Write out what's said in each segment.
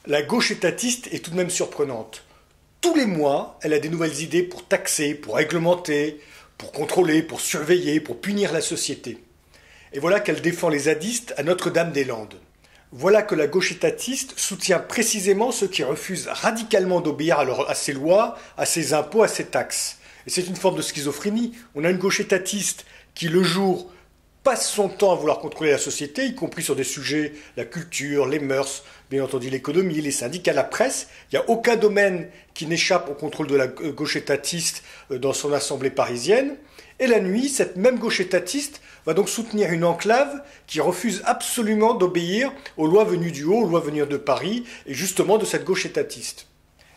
La gauche étatiste est tout de même surprenante. Tous les mois, elle a des nouvelles idées pour taxer, pour réglementer, pour contrôler, pour surveiller, pour punir la société. Et voilà qu'elle défend les zadistes à Notre-Dame-des-Landes. Voilà que la gauche étatiste soutient précisément ceux qui refusent radicalement d'obéir à ses lois, à ses impôts, à ses taxes. Et c'est une forme de schizophrénie. On a une gauche étatiste qui, le jour, passe son temps à vouloir contrôler la société, y compris sur des sujets, la culture, les mœurs, bien entendu l'économie, les syndicats, la presse. Il n'y a aucun domaine qui n'échappe au contrôle de la gauche étatiste dans son assemblée parisienne. Et la nuit, cette même gauche étatiste va donc soutenir une enclave qui refuse absolument d'obéir aux lois venues du haut, aux lois venues de Paris, et justement de cette gauche étatiste.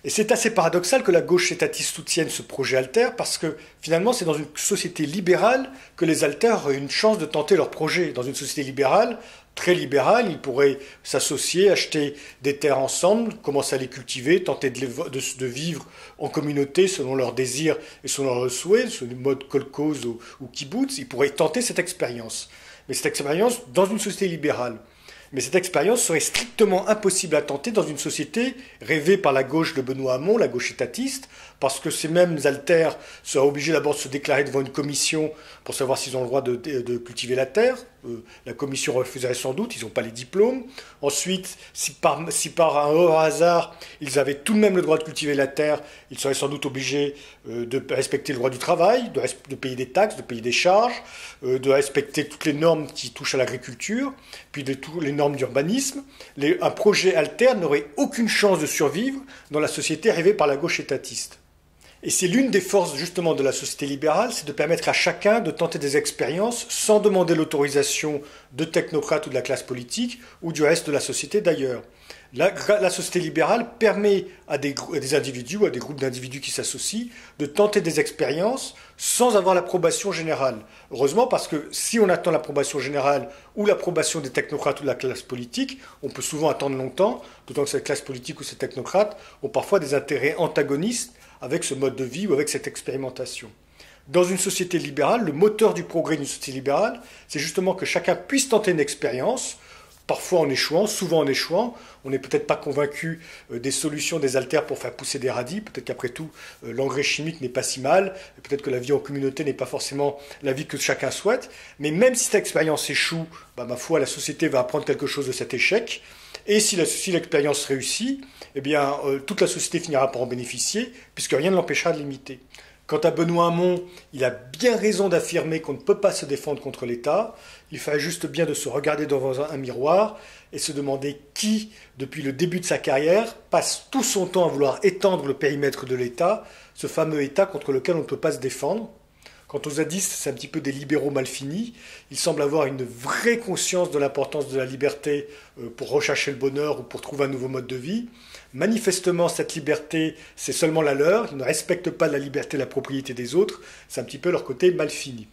Et c'est assez paradoxal que la gauche étatiste soutienne ce projet Alter, parce que finalement c'est dans une société libérale que les Alters ont une chance de tenter leur projet. Dans une société libérale, très libérale, ils pourraient s'associer, acheter des terres ensemble, commencer à les cultiver, tenter de vivre en communauté selon leurs désirs et selon leurs souhaits, sur le mode kolkhoz ou kibbutz. Ils pourraient tenter cette expérience. Mais cette expérience dans une société libérale. Mais cette expérience serait strictement impossible à tenter dans une société rêvée par la gauche de Benoît Hamon, la gauche étatiste, parce que ces mêmes alters seraient obligés d'abord de se déclarer devant une commission pour savoir s'ils ont le droit de cultiver la terre. La commission refuserait sans doute, ils n'ont pas les diplômes. Ensuite, si par un heureux hasard, ils avaient tout de même le droit de cultiver la terre, ils seraient sans doute obligés de respecter le droit du travail, de payer des taxes, de payer des charges, de respecter toutes les normes qui touchent à l'agriculture, puis toutes les normes d'urbanisme. Un projet alter n'aurait aucune chance de survivre dans la société rêvée par la gauche étatiste. Et c'est l'une des forces justement de la société libérale, c'est de permettre à chacun de tenter des expériences sans demander l'autorisation de technocrates ou de la classe politique ou du reste de la société d'ailleurs. La société libérale permet à des individus ou à des groupes d'individus qui s'associent de tenter des expériences sans avoir l'approbation générale. Heureusement, parce que si on attend l'approbation générale ou l'approbation des technocrates ou de la classe politique, on peut souvent attendre longtemps, d'autant que cette classe politique ou ces technocrates ont parfois des intérêts antagonistes avec ce mode de vie ou avec cette expérimentation. Dans une société libérale, le moteur du progrès d'une société libérale, c'est justement que chacun puisse tenter une expérience, parfois en échouant, souvent en échouant. On n'est peut-être pas convaincu des solutions des alters pour faire pousser des radis. Peut-être qu'après tout, l'engrais chimique n'est pas si mal. Peut-être que la vie en communauté n'est pas forcément la vie que chacun souhaite. Mais même si cette expérience échoue, ma foi, la société va apprendre quelque chose de cet échec. Et si l'expérience réussit, eh bien, toute la société finira par en bénéficier, puisque rien ne l'empêchera de l'imiter. Quant à Benoît Hamon, il a bien raison d'affirmer qu'on ne peut pas se défendre contre l'État. Il fallait juste bien de se regarder devant un miroir et se demander qui, depuis le début de sa carrière, passe tout son temps à vouloir étendre le périmètre de l'État, ce fameux État contre lequel on ne peut pas se défendre. Quant aux zadistes, c'est un petit peu des libéraux mal finis. Ils semblent avoir une vraie conscience de l'importance de la liberté pour rechercher le bonheur ou pour trouver un nouveau mode de vie. Manifestement, cette liberté, c'est seulement la leur. Ils ne respectent pas la liberté et la propriété des autres. C'est un petit peu leur côté mal fini.